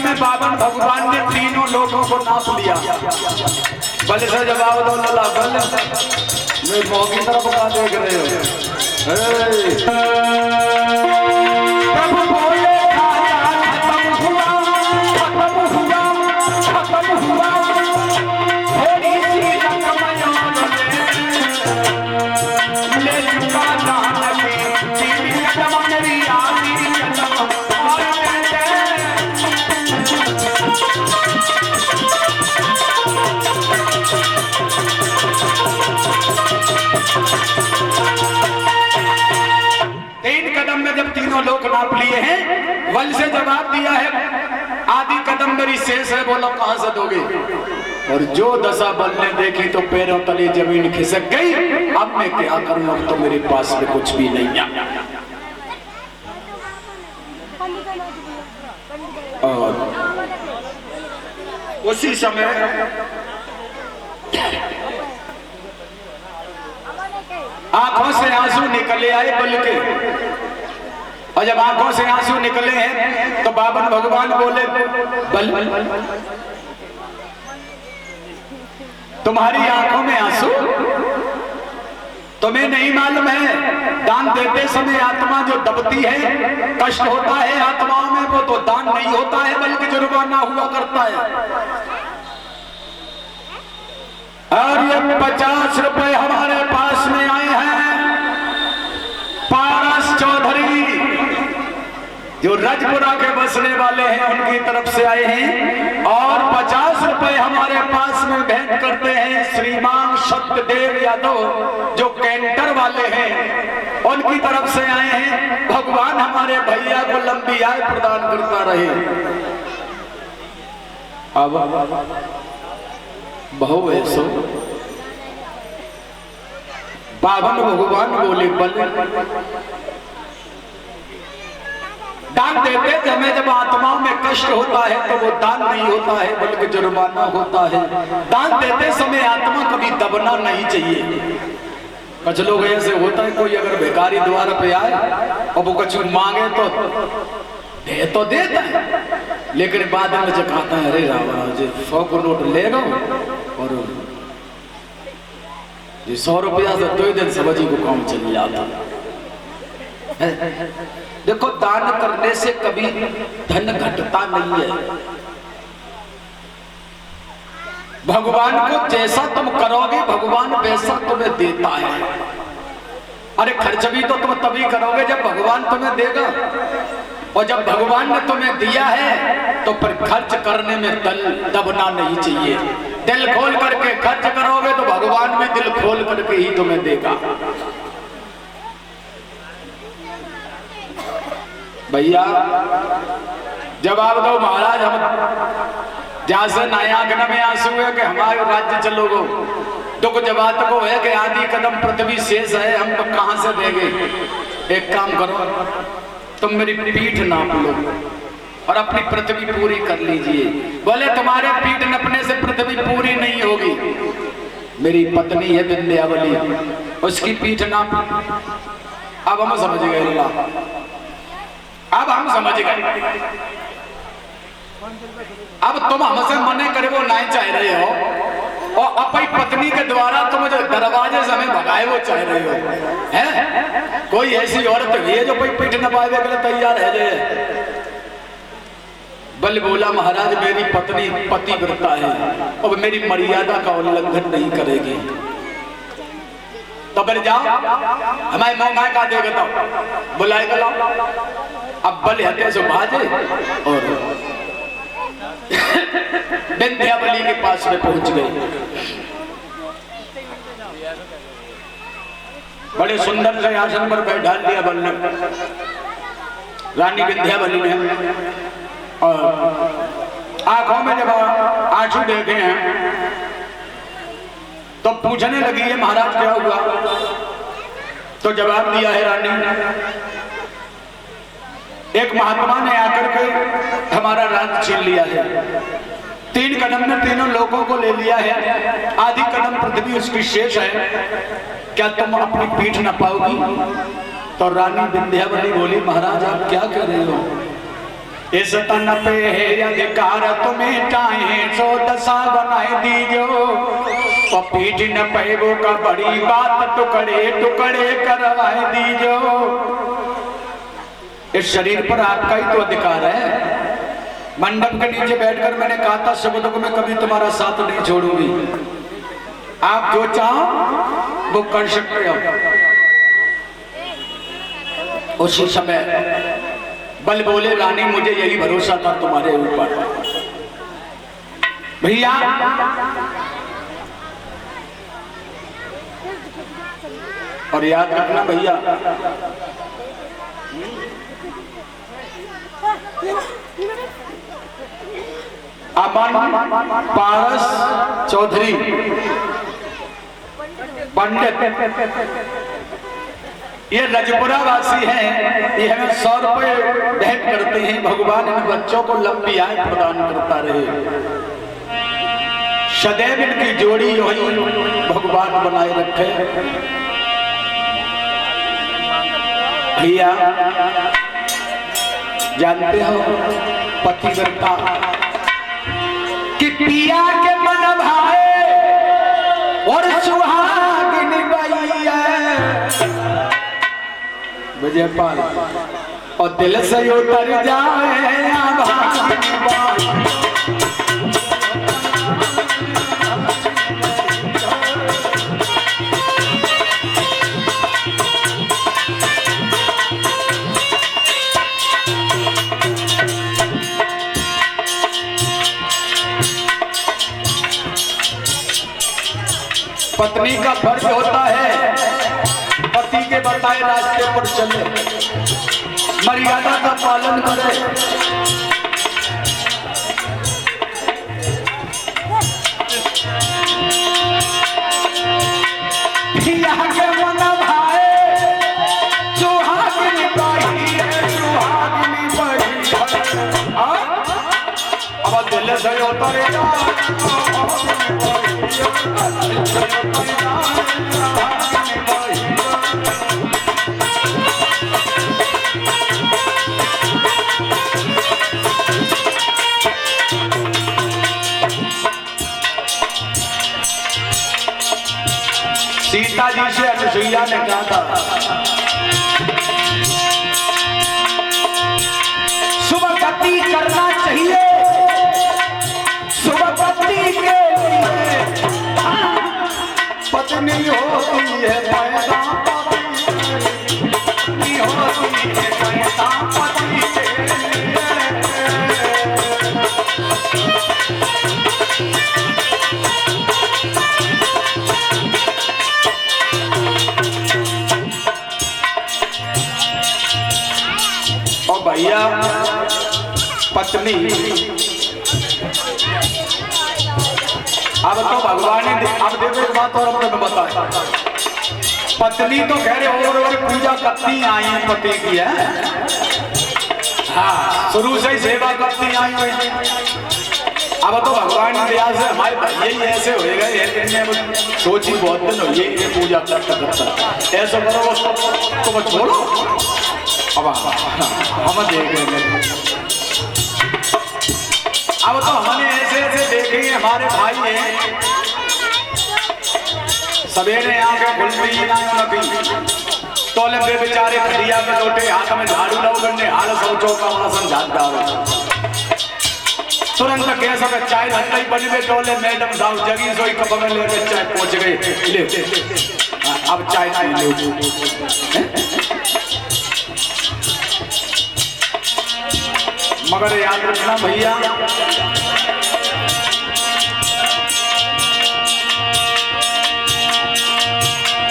कदम में बावन भगवान ने तीनों लोगों को नाप लिया। बल से जवाब दो लला बल, मैं मौत की तरफ का देख रहे हो। प्रभु बोले खत्म हुआ, थोड़ी सी रकम ले चुका नानक, तेरी कदम मेरी आखिरी कदम। तीन कदम में जब तीनों लोग नाप लिए हैं, वल से जवाब दिया है आधी कदम मेरी शेष है, बोलो कहां से दोगे। और जो दशा बल ने देखी तो पैरों तले जमीन खिसक गई। अब मैं क्या करूं, अब तो मेरे पास में कुछ भी नहीं है। और उसी समय आंखों से आंसू निकले आए बल के। और जब आंखों से आंसू निकले हैं तो बावन भगवान बोले बल, तुम्हारी आंखों में आंसू तुम्हें नहीं मालूम है, दान देते समय आत्मा जो दबती है, कष्ट होता है आत्माओं में, वो तो दान नहीं होता है बल्कि जुर्माना हुआ करता है। और ये 50 रुपए हमारे पास में आए हैं पारस चौधरी, जो रजपुरा के बसने वाले हैं, उनकी तरफ से आए हैं। और 50 रुपए हमारे पास में भेंट करते हैं श्रीमान सत्यदेव यादव, जो कैंटर वाले हैं, उनकी तरफ से आए हैं। भगवान हमारे भैया को लंबी आयु प्रदान करता रहे। अब बहु ऐसो बावन भगवान बोले बल, दान देते समय जब आत्माओं में कष्ट होता है तो वो दान नहीं होता है बल्कि जुर्माना होता है। दान देते समय आत्मा कभी दबना नहीं चाहिए। कुछ लोग ऐसे होता है, कोई अगर भिखारी द्वार पे आए और वो कुछ मांगे तो देता है, लेकिन बाद में जो कहता है अरे रावण जी 100 को नोट ले लो और 100 रुपया से 2 दिन समझी को काम चल जाता। देखो दान करने से कभी धन घटता नहीं है। भगवान को जैसा तुम करोगे भगवान वैसा तुम्हें देता है। अरे खर्च भी तो तुम तभी करोगे जब भगवान तुम्हें देगा, और जब भगवान ने तुम्हें दिया है तो फिर खर्च करने में दबना नहीं चाहिए। दिल खोल करके खर्च करोगे तो भगवान भी दिल खोल करके ही तुम्हें देगा। भैया जवाब दो महाराज, हम जैसे नयागन में आंसू है कि हमारे राज्य चलोगे, दुख जवाब को है कि आधी कदम पृथ्वी शेष है, हम तो कहां से देंगे। एक काम करो, तुम मेरी पीठ नाप लो और अपनी पृथ्वी पूरी कर लीजिए। बोले तुम्हारे पीठ नपने से पृथ्वी पूरी नहीं होगी। मेरी पत्नी है विंध्यावली, उसकी पीठ नाप। अब हम समझ गए, अब हम समझ गए। अब तुम हमसे मने करे वो नहीं चाह रहे हो, और अपनी पत्नी के द्वारा तुम जो दरवाजे से हमें भगाए वो चाह रहे हो। हैं? कोई ऐसी औरत है जो कोई पीठ नपाए के लिए तैयार है जे? बल बोला महाराज मेरी पत्नी पतिव्रता है, अब मेरी मर्यादा का उल्लंघन नहीं करेगी। तो फिर जाओ हमारे मौका का देगा, बुलाए गला। अब बल हते से भाजे और विंध्यावली के पास में पहुंच गए। बड़े सुंदर से आसन पर बैठा दिया बल ने, रानी विंध्यावली ने। और आंखों में जब आंसू देखे हैं तो पूछने लगी है महाराज क्या हुआ। तो जवाब दिया है रानी, एक महात्मा ने आकर के हमारा राज्य छीन लिया है, 3 कदम में तीनों लोगों को ले लिया है, आधी कदम पृथ्वी उसकी शेष है, क्या तुम अपनी पीठ न पाओगी। तो रानी विंध्यावली बोली महाराज आप क्या कर रहे हो, इस तन पे है अधिकार तुम्हें चाहे सो दशा बनाए दीजो और पीठ न पैगो का बड़ी बात टुकड़े टुकड़े करवाए दीजो। इस शरीर पर आपका ही तो अधिकार है। मंडप के नीचे बैठकर मैंने कहा था शब्दों को मैं कभी तुम्हारा साथ नहीं छोड़ूंगी, आप जो चाहो वो कर सकते हो। उसी समय बल बोले रानी मुझे यही भरोसा था तुम्हारे ऊपर भैया। और याद रखना भैया, अमन पारस चौधरी पंडित ये रजपुरा वासी हैं, ये हमें 100 रुपए भेंट करते हैं। भगवान इन बच्चों को लंबी आयु प्रदान करता रहे, सदैव इनकी जोड़ी वही भगवान बनाए रखे। भैया जानते हो पतिव्रता कि पिया के मन भाए और सुहागिन बैया विजयपाल और दिल से उतर जाए पत्नी का फर्ज होता है पति के बताए रास्ते पर चले, मर्यादा का पालन करे। पिया के मन भाए सुहागिन बही है, सुहागिन बही है। अब दिल से उतरेगा सीता जी से अनुसुईया ने कहा था सुबह गति करना चाहिए, सुबह गति के लिए पत्नी होती है पैदा पत्नी होती है पैदा पत्नी के लिए। और भैया पत्नी अब तो भगवान ने अब देखो एक बात और अपने बताया, पत्नी तो कह रहे और पूजा करती आई है पति की है, हाँ शुरू से ही सेवा करती आई हुई। अब तो भगवान की दया से हमारे भैया ही ऐसे हो गए, सोची बहुत दिन हो ये पूजा करता ऐसा करो तो मत छोड़ो। अब हम देख रहे हैं, अब तो हमने ऐसे ऐसे देखे हमारे भाई हैं सवेरे आके खुलती ना तो लगे बेचारे खड़िया में लोटे हाथ में झाड़ू लाओ ने हाल सोचो का वासन झाड़ता हो तुरंत कैसा का चाय धंधा ही बने टोले मैडम साहब जगी सोई कप में लेके चाय पहुंच गए ले अब चाय नहीं ले। मगर याद रखना भैया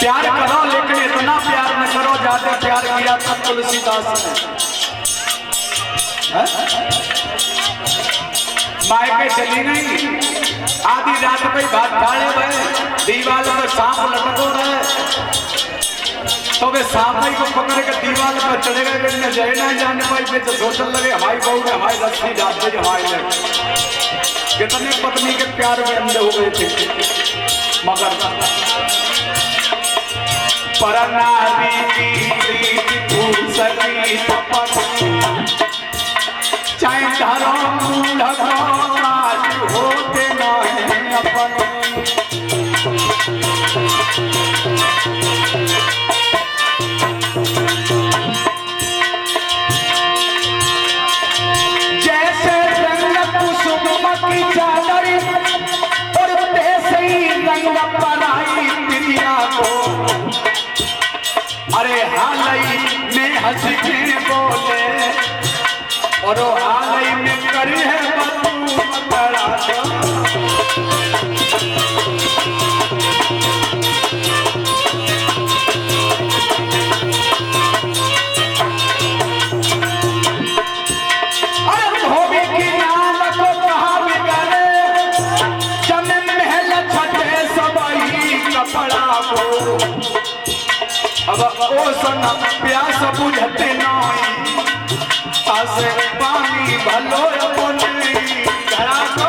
प्यार करो लेकिन इतना प्यार न करो ज्यादा प्यार किया था तुलसीदास ने। मायके चली नहीं आधी रात पे भात ढाले भय दीवार पर सांप लटको रहे तो वे सांप को पकड़ के दीवार पर चढ़े गए, जय ना जाने पाई पे तो सोचने लगे हमारी बहू ने हमारी रस्सी डाल दी हमारे लिए। कितने पत्नी के प्यार में अंधे हो गए थे, मगर परनारी की सकी चाहे धर्म होते नहीं अपने। जैसे रंग कुसुम की चादर और तैसे ही रंग पराई दुनिया को। अरे हालई में हंस के बोले और हालई में करी है बतू बड़ा। अरे धोबी की नाम को कहा बिगड़े जब महल छठे सबही कपड़ा को। अब ओ सन प्यास बुझते नहीं आसे पानी भलो अपने घड़ा को।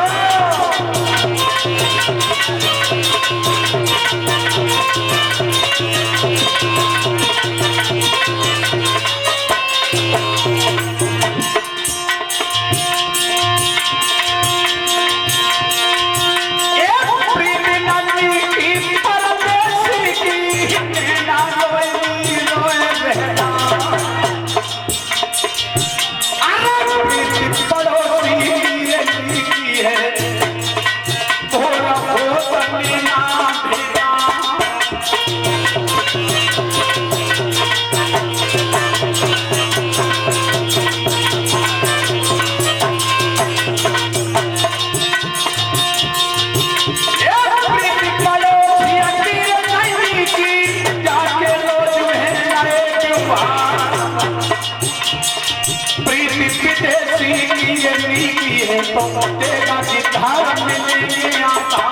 तो तेरा धार मिलेंगे आता।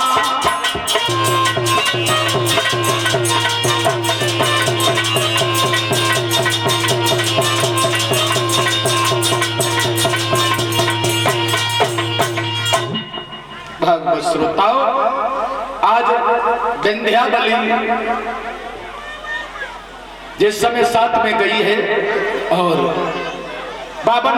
भगवत श्रोताओं, आज विंध्यावली जिस समय साथ में गई है और 52